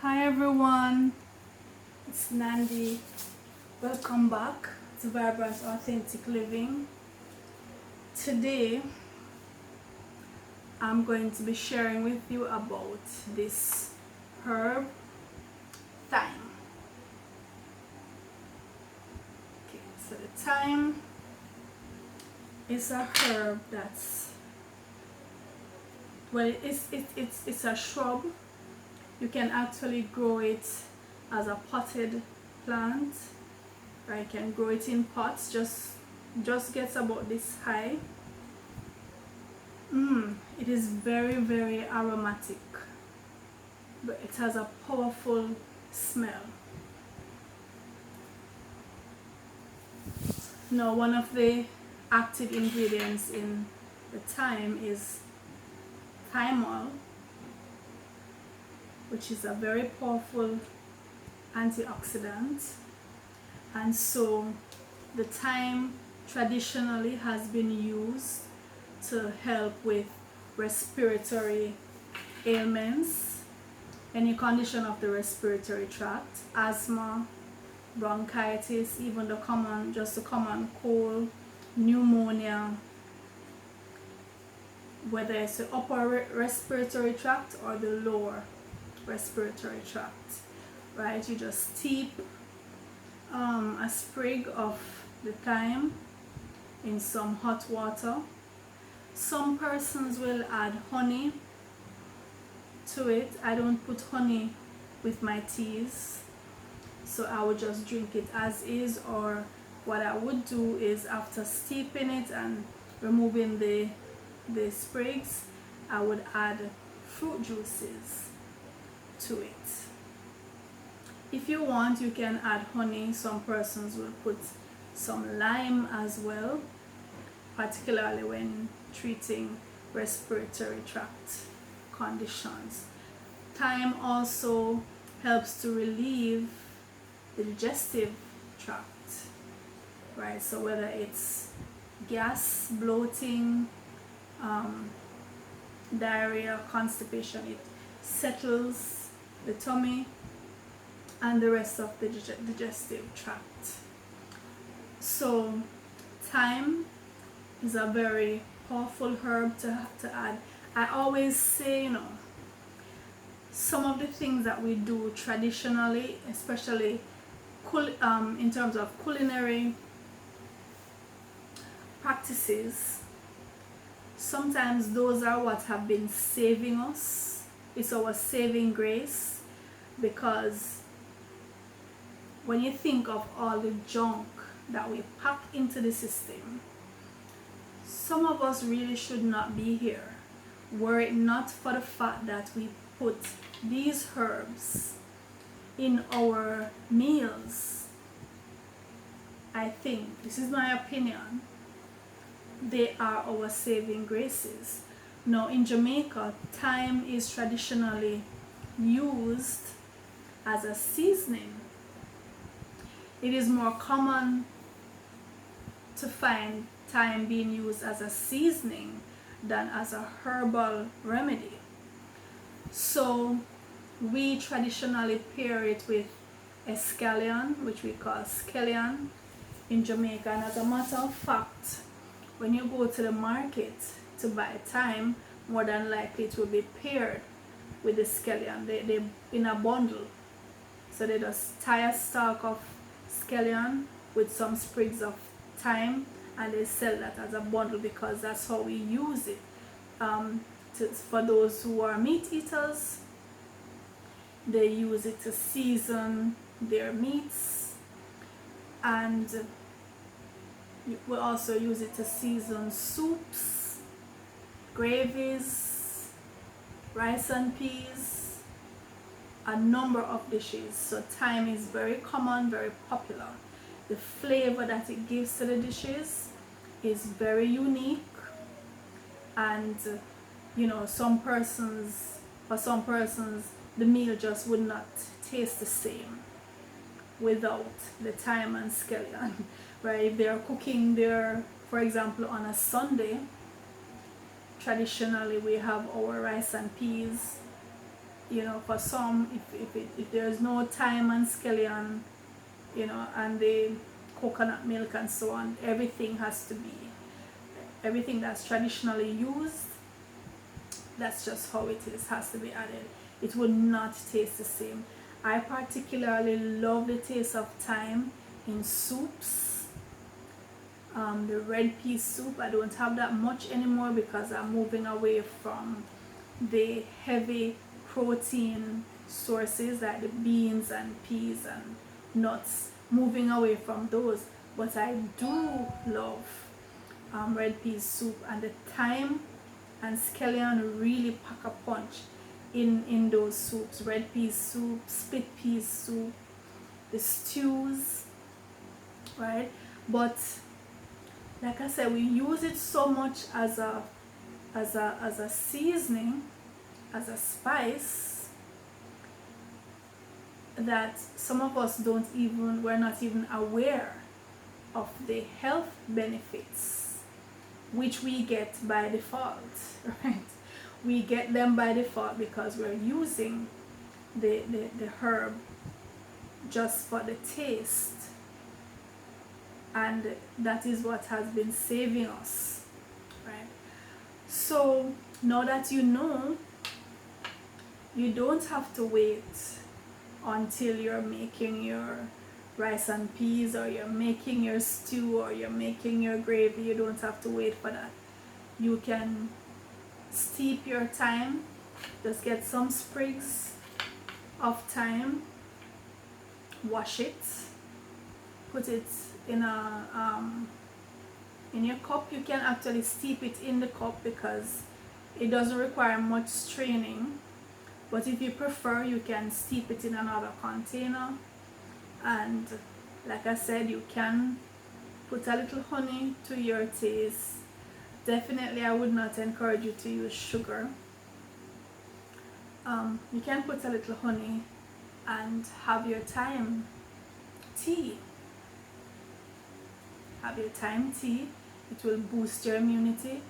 Hi everyone, it's Nandi. Welcome back to Vibrant Authentic Living. Today I'm going to be sharing with you about this herb, thyme. Okay, so the thyme is a herb it's a shrub. You can actually grow it as a potted plant, or you can grow it in pots. Just gets about this high. It is very aromatic, but it has a powerful smell. Now, one of the active ingredients in the thyme is thymol, which is a very powerful antioxidant. And so the thyme traditionally has been used to help with respiratory ailments, any condition of the respiratory tract, asthma, bronchitis, even the common cold, pneumonia, whether it's the upper respiratory tract or the lower respiratory tract, right? You just steep a sprig of the thyme in some hot water. Some persons will add honey to it. I don't put honey with my teas, so I would just drink it as is, or what I would do is, after steeping it and removing the sprigs, I would add fruit juices to it. If you want, you can add honey. Some persons will put some lime as well, particularly when treating respiratory tract conditions. Thyme also helps to relieve the digestive tract, right? So whether it's gas, bloating, diarrhea, constipation, it settles the tummy and the rest of the digestive tract. So thyme is a very powerful herb to add. I always say, some of the things that we do traditionally, especially in terms of culinary practices, sometimes those are what have been saving us. It's our saving grace, because when you think of all the junk that we pack into the system, some of us really should not be here were it not for the fact that we put these herbs in our meals. I think, this is my opinion, they are our saving graces. Now, in Jamaica, thyme is traditionally used as a seasoning. It is more common to find thyme being used as a seasoning than as a herbal remedy. So we traditionally pair it with escallion, which we call scallion in Jamaica. And as a matter of fact, when you go to the market to buy thyme, more than likely it will be paired with the scallion. They in a bundle. So they just tie a stalk of scallion with some sprigs of thyme, and they sell that as a bundle, because that's how we use it. For those who are meat eaters, they use it to season their meats, and we also use it to season soups, gravies, rice and peas, a number of dishes. So thyme is very common, very popular. The flavor that it gives to the dishes is very unique, and for some persons the meal just would not taste the same without the thyme and scallion, right? If they're cooking their, for example, on a Sunday, traditionally we have our rice and peas for some, if there's no thyme and scallion, and the coconut milk and so on, everything that's traditionally used, that's just how it is, has to be added. It will not taste the same. I particularly love the taste of thyme in soups. The red pea soup, I don't have that much anymore because I'm moving away from the heavy protein sources like the beans and peas and nuts, moving away from those. But I do love red pea soup, and the thyme and scallion really pack a punch in those soups. Red pea soup, split pea soup, the stews, right? But like I said, we use it so much as a seasoning, as a spice, that some of us we're not even aware of the health benefits, which we get by default, right? We get them by default because we're using the herb just for the taste, and that is what has been saving us, right? So now that you know, you don't have to wait until you're making your rice and peas, or you're making your stew, or you're making your gravy. You don't have to wait for that. You can steep your thyme. Just get some sprigs of thyme, wash it, put it in your cup. You can actually steep it in the cup because it doesn't require much straining. But if you prefer, you can steep it in another container. And like I said, you can put a little honey to your taste. Definitely, I would not encourage you to use sugar. You can put a little honey and have your thyme tea. Have your thyme tea. It will boost your immunity.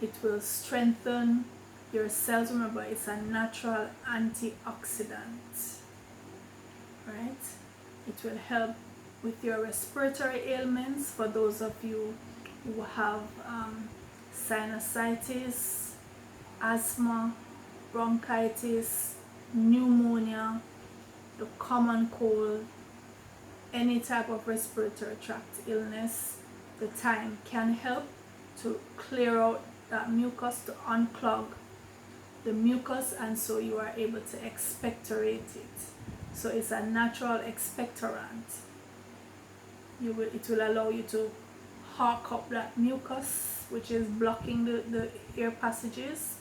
It will strengthen your cells. Remember, it's a natural antioxidant, right? It will help with your respiratory ailments. For those of you who have sinusitis, asthma, bronchitis, pneumonia, the common cold, any type of respiratory tract illness, the thyme can help to clear out that mucus, to unclog the mucus, and so you are able to expectorate it. So it's a natural expectorant. It will allow you to hawk up that mucus, which is blocking the air passages,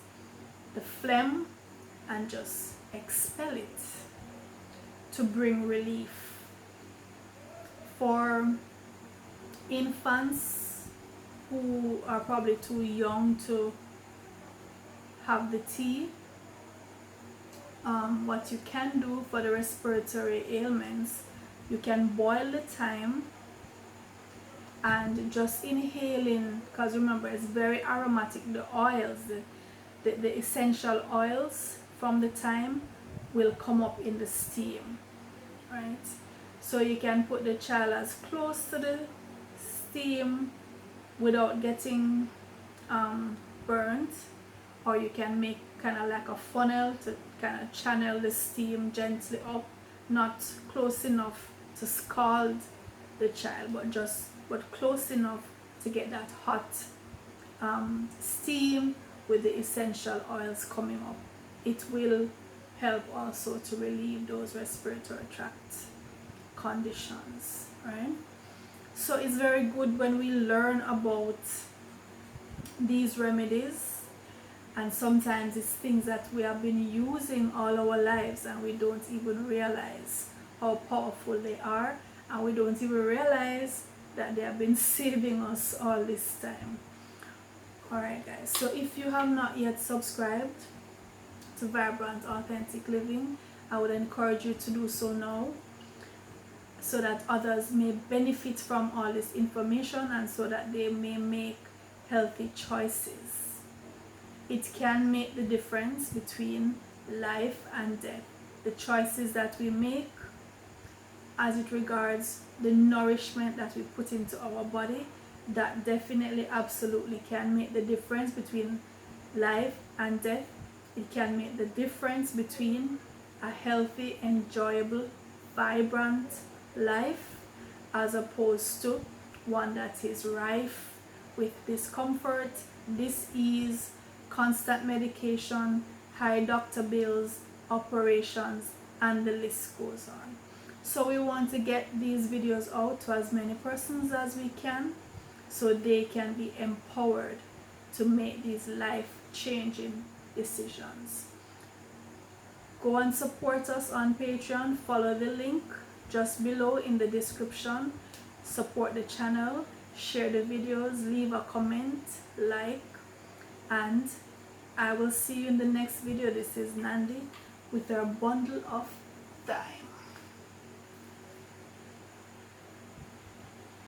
the phlegm, and just expel it to bring relief. For infants who are probably too young to have the tea, what you can do for the respiratory ailments, you can boil the thyme and just inhale in, because remember, it's very aromatic. The oils, the essential oils from the thyme will come up in the steam, right? So you can put the child as close to the steam without getting burnt, or you can make kind of like a funnel to kind of channel the steam gently up, not close enough to scald the child, but close enough to get that hot steam with the essential oils coming up. It will help also to relieve those respiratory tract conditions, right? So it's very good when we learn about these remedies, and sometimes it's things that we have been using all our lives and we don't even realize how powerful they are, and we don't even realize that they have been saving us all this time. Alright guys, so if you have not yet subscribed to Vibrant Authentic Living, I would encourage you to do so now, so that others may benefit from all this information and so that they may make healthy choices. It can make the difference between life and death. The choices that we make as it regards the nourishment that we put into our body, that definitely absolutely can make the difference between life and death. It can make the difference between a healthy, enjoyable, vibrant life as opposed to one that is rife with discomfort, dis-ease, constant medication, high doctor bills, operations, and the list goes on. So we want to get these videos out to as many persons as we can so they can be empowered to make these life-changing decisions. Go and support us on Patreon. Follow the link just below in the description. Support the channel, share the videos, leave a comment, like, and I will see you in the next video. This is Nandi with our bundle of Thyme.